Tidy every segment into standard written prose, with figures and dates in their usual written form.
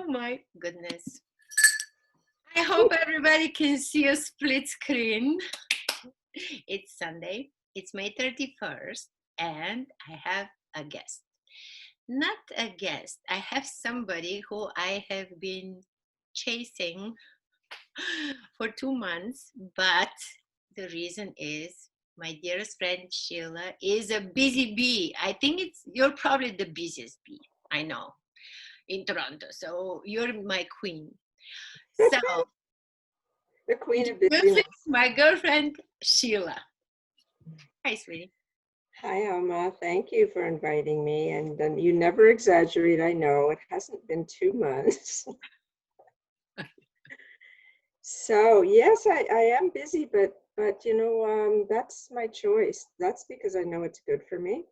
my goodness. I hope everybody can see a split screen. It's Sunday. It's May 31st, and I have a guest. Not a guest. I have somebody who I have been chasing for 2 months, but the reason is my dearest friend Sheila is a busy bee. I think you're probably the busiest bee I know in Toronto. So you're my queen. So the queen of busyness. my girlfriend Sheila. Hi, sweetie. Hi, Alma. Thank you for inviting me. And you never exaggerate. I know it hasn't been 2 months. So yes, I am busy, but that's my choice. That's because I know it's good for me.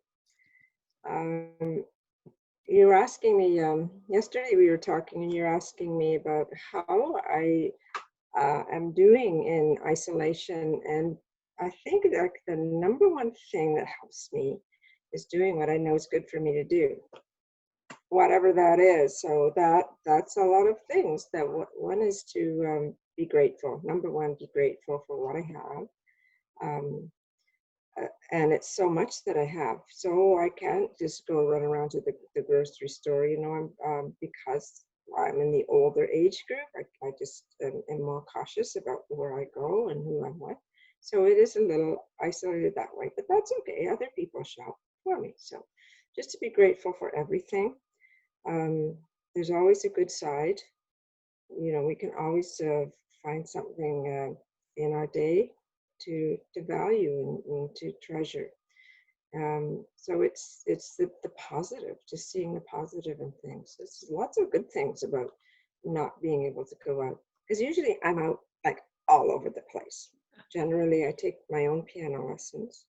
You were asking me yesterday. We were talking, and you're asking me about how I am doing in isolation, and I think that the number one thing that helps me is doing what I know is good for me to do, whatever that is. So that's a lot of things. That one is to be grateful. Number one, be grateful for what I have. And it's so much that I have. So I can't just go run around to the grocery store, because I'm in the older age group. I just am more cautious about where I go and who I'm with. So it is a little isolated that way, but that's okay. Other people shop for me. So just to be grateful for everything. There's always a good side. We can always find something in our day to value and to treasure. So it's the positive, just seeing the positive in things. There's lots of good things about not being able to go out, because usually I'm out like all over the place. Generally, I take my own piano lessons,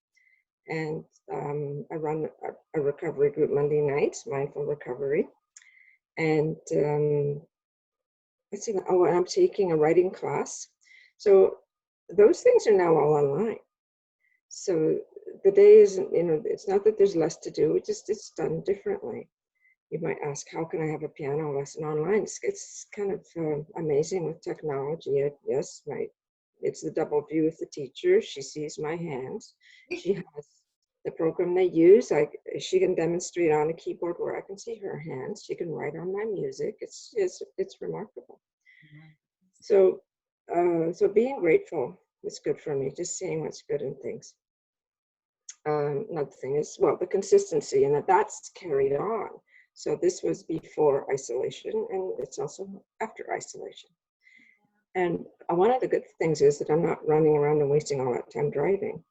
and I run a recovery group Monday nights, mindful recovery, and let's see. Oh, and I'm taking a writing class. So those things are now all online. So the day isn't, it's not that there's less to do, it's done differently. You might ask, how can I have a piano lesson online? It's kind of amazing with technology. It's the double view with the teacher. She sees my hands. She has the program they use. She can demonstrate on a keyboard where I can see her hands. She can write on my music. It's remarkable. So being grateful is good for me. Just seeing what's good in things. Another thing is, the consistency, and that's carried on. So this was before isolation, and it's also after isolation. And one of the good things is that I'm not running around and wasting all that time driving.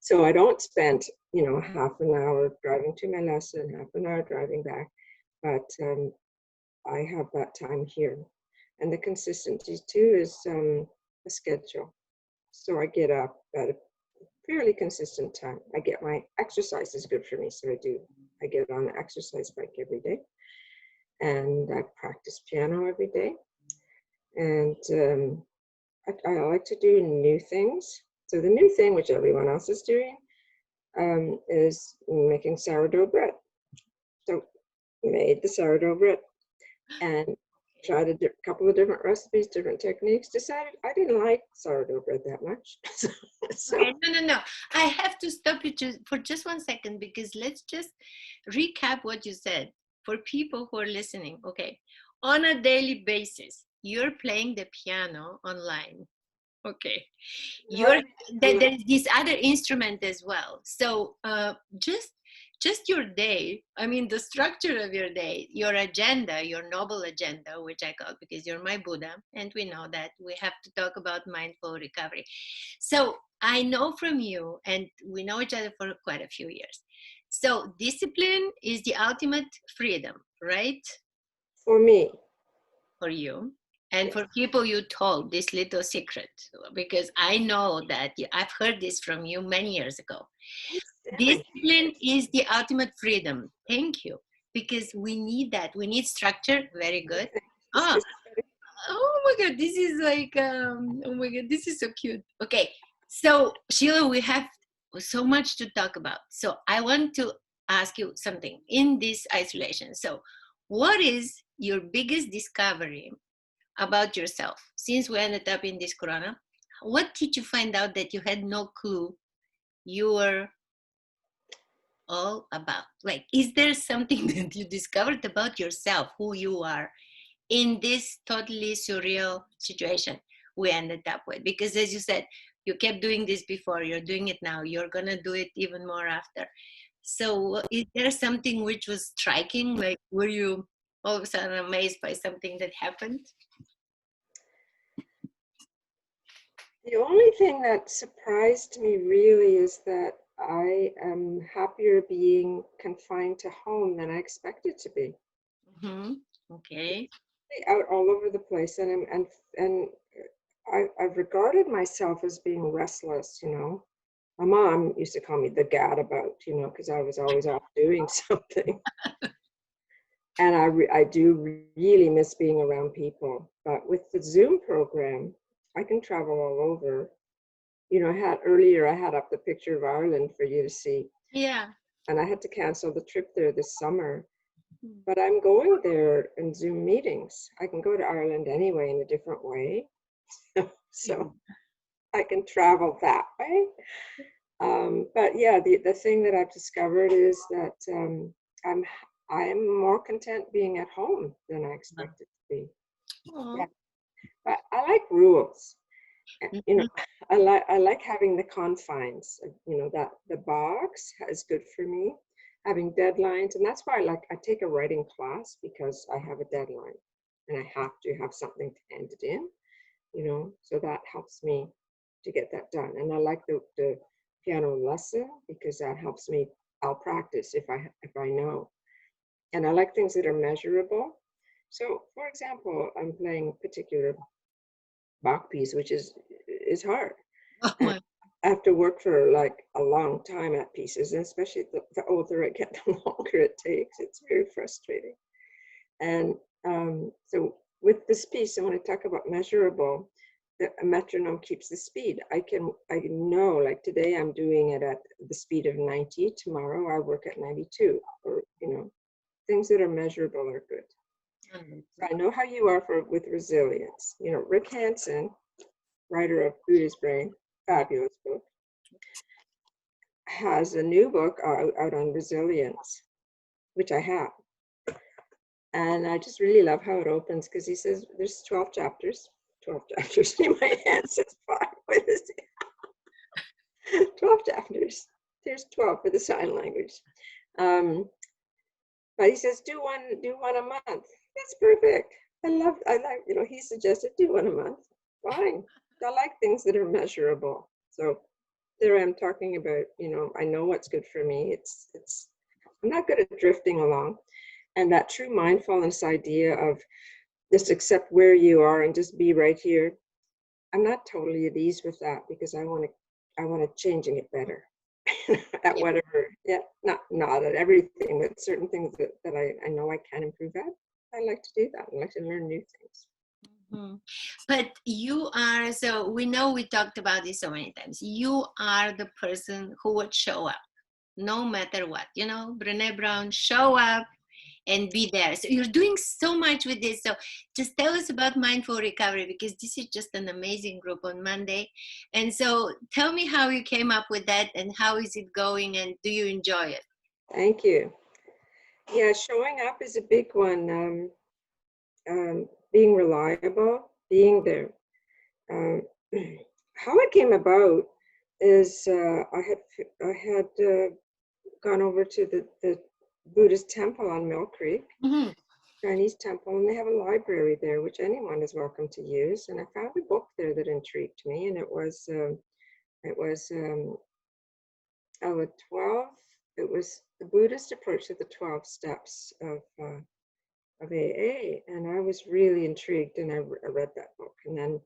So I don't spend, half an hour driving to my lesson, half an hour driving back, but I have that time here. And the consistency too is a schedule. So I get up at a fairly consistent time. I get my exercise is good for me, so I get on the exercise bike every day, and I practice piano every day, and I like to do new things. So the new thing, which everyone else is doing, is making sourdough bread. So made the sourdough bread and tried a couple of different recipes, different techniques, decided I didn't like sourdough bread that much. Okay, no. I have to stop you for just 1 second, because let's just recap what you said for people who are listening. Okay, on a daily basis, you're playing the piano online. Okay, there's this other instrument as well. So just your day, the structure of your day, your agenda, your noble agenda, which I call, because you're my Buddha, and we know that we have to talk about mindful recovery. So I know from you, and we know each other for quite a few years. So discipline is the ultimate freedom, right? For me. For you. And for people, you told this little secret, because I know that I've heard this from you many years ago. Discipline is the ultimate freedom. Thank you. Because we need that. We need structure. Very good. Oh my God. This is like, oh my God, this is so cute. Okay. So Sheila, we have so much to talk about. So I want to ask you something in this isolation. So what is your biggest discovery about yourself since we ended up in this corona? What did you find out that you had no clue you were all about? Like, is there something that you discovered about yourself, who you are, in this totally surreal situation we ended up with? Because as you said, you kept doing this before, you're doing it now, you're gonna do it even more after. So is there something which was striking? Like, were you all of a sudden amazed by something that happened? The only thing that surprised me really is that I am happier being confined to home than I expected to be. Mm-hmm. Okay. Out all over the place, and I've regarded myself as being restless. My mom used to call me the gadabout, because I was always off doing something. And I do really miss being around people. But with the Zoom program, I can travel all over. I had up the picture of Ireland for you to see, Yeah. and I had to cancel the trip there this summer. Mm. But I'm going there in Zoom meetings. I can go to Ireland anyway in a different way. So I can travel that way. But yeah, the thing that I've discovered is that I'm I'm more content being at home than I expected to be. Oh. Yeah, but I like rules. You know, Mhm. I like having the confines. That the box is good for me. Having deadlines, and that's why I take a writing class because I have a deadline, and I have to have something to end it in. So that helps me to get that done. And I like the piano lesson because that helps me. I'll practice if I know. And I like things that are measurable. So, for example, I'm playing a particular Bach piece, which is hard. Oh And my. I have to work for like a long time at pieces, and especially the older I get, the longer it takes. It's very frustrating. And so with this piece, I want to talk about measurable. A metronome keeps the speed. I know, like today I'm doing it at the speed of 90. Tomorrow I work at 92. Or things that are measurable are good. I know how you are with resilience. Rick Hansen, writer of Buddha's Brain, fabulous book, has a new book out on resilience, which I have. And I just really love how it opens because he says there's 12 chapters. 12 chapters. In my hand says 5. What is it? 12 chapters. There's 12 for the sign language. But he says do one a month. That's perfect. He suggested do one a month. Fine. I like things that are measurable. So there I am talking about, I know what's good for me. I'm not good at drifting along. And that true mindfulness idea of just accept where you are and just be right here. I'm not totally at ease with that because I want to changing it better at Yeah. whatever. Yeah, not at everything, but certain things that I know I can improve at. I like to do that. I like to learn new things. Mhm. But you are, so we know we talked about this so many times. You are the person who would show up no matter what. Brene Brown, show up and be there. So you're doing so much with this. So just tell us about Mindful Recovery because this is just an amazing group on Monday. And so tell me how you came up with that and how is it going and do you enjoy it? Thank you. Yeah, showing up is a big one. Being reliable, being there. Um, how it came about is I had gone over to the Buddhist temple on Mill Creek, Mm-hmm. Chinese temple, and they have a library there, which anyone is welcome to use. And I found a book there that intrigued me, and it was 12. It was the Buddhist approach to the 12 steps of AA, and I was really intrigued, and I read that book, and then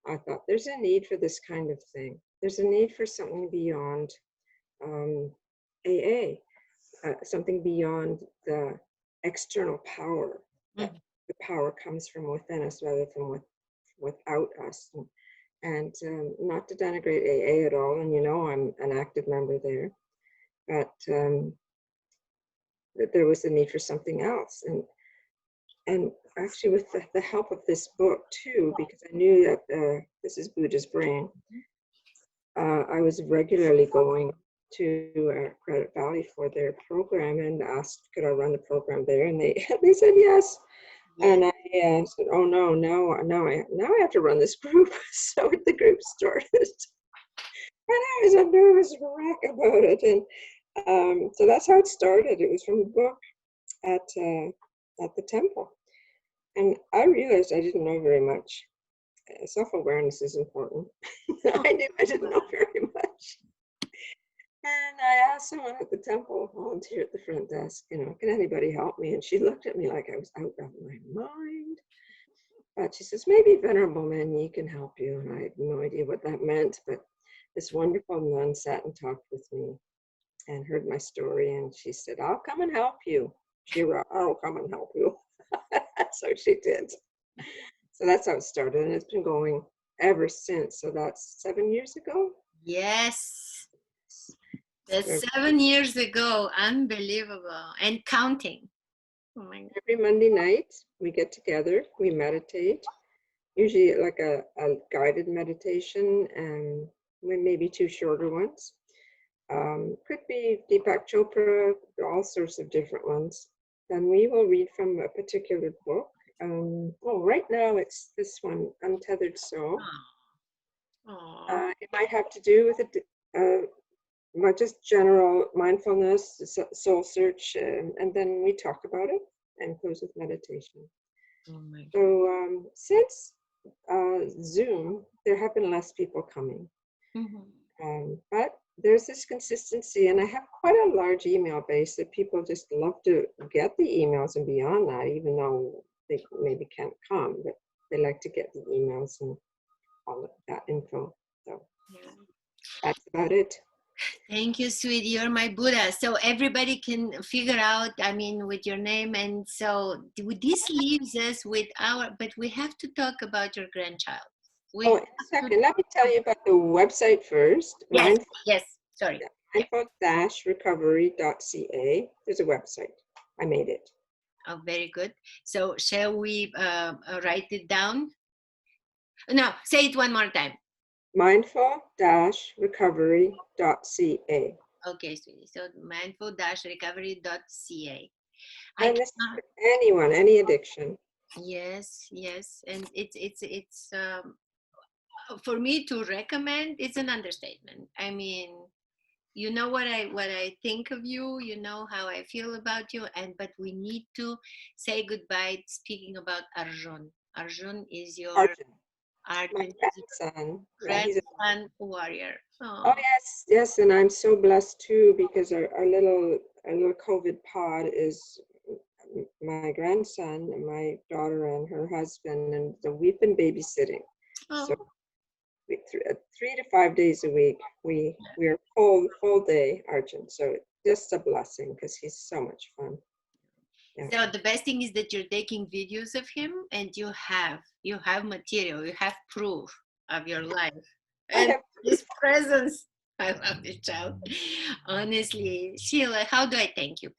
I thought, there's a need for this kind of thing. There's a need for something beyond um, AA, something beyond the external power. That the power comes from within us rather than without us. And not to denigrate AA at all, and I'm an active member there, but that there was a need for something else. And and actually with the help of this book too, because I knew that this is Buddha's brain, I was regularly going to Credit Valley for their program and asked, could I run the program there? And they they said yes. Yeah. And I said, oh no, now I have to run this group. So the group started, and I was a nervous wreck about it. And so that's how it started. It was from the book at the temple, and I realized I didn't know very much. Self-awareness is important. I knew I didn't know very much. And I asked someone at the temple, volunteer at the front desk, can anybody help me? And she looked at me like I was out of my mind. But she says, maybe Venerable Manyi can help you. And I had no idea what that meant. But this wonderful nun sat and talked with me and heard my story. And she said, I'll come and help you. I'll come and help you. So she did. So that's how it started. And it's been going ever since. So that's 7 years ago. Yes. That's 7 years ago. Unbelievable. And counting. Oh my God. Every Monday night, we get together, we meditate, usually like a guided meditation, and maybe 2 shorter ones. Could be Deepak Chopra, all sorts of different ones. Then we will read from a particular book. Right now it's this one, Untethered Soul. It might have to do with just general mindfulness, soul search, and then we talk about it and close with meditation. Oh my God. So since Zoom, there have been less people coming. But there's this consistency, and I have quite a large email base that people just love to get the emails and beyond that, even though they maybe can't come, but they like to get the emails and all of that info. So that's about it. Thank you, sweetie. You're my Buddha. So everybody can figure out, I mean, with your name. And so this leaves us with but we have to talk about your grandchild. In a second, let me tell you about the website first. Yes, sorry. Mindful-recovery.ca. There's a website. I made it. Oh, very good. So shall we write it down? No, say it one more time. Mindful-recovery.ca. Okay, sweetie. So mindful-recovery.ca. And this is for anyone, any addiction. Yes, and it's for me to recommend. It's an understatement. I mean, you know what I think of you. You know how I feel about you. But we need to say goodbye. Speaking about Arjun. Arjun is your my grandson. Grandson warrior. Oh yes, and I'm so blessed too, because our little COVID pod is my grandson, my daughter, and her husband, and so we've been babysitting. So 3 to 5 days a week, we are full day Arjun. So it's just a blessing because he's so much fun. Yeah. So the best thing is that you're taking videos of him, and you have material, you have proof of your life and his presence. I love this child. Honestly, Sheila, how do I thank you?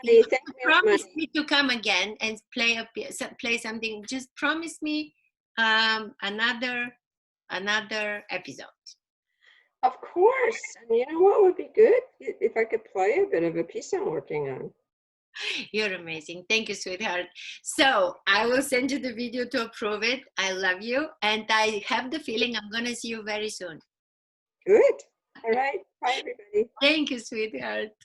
You promise me to come again and play something. Just promise me another episode. Of course. And you know what would be good? If I could play a bit of a piece I'm working on. You're amazing. Thank you, sweetheart. So I will send you the video to approve it. I love you. And I have the feeling I'm going to see you very soon. Good. All right. Bye, everybody. Thank you, sweetheart.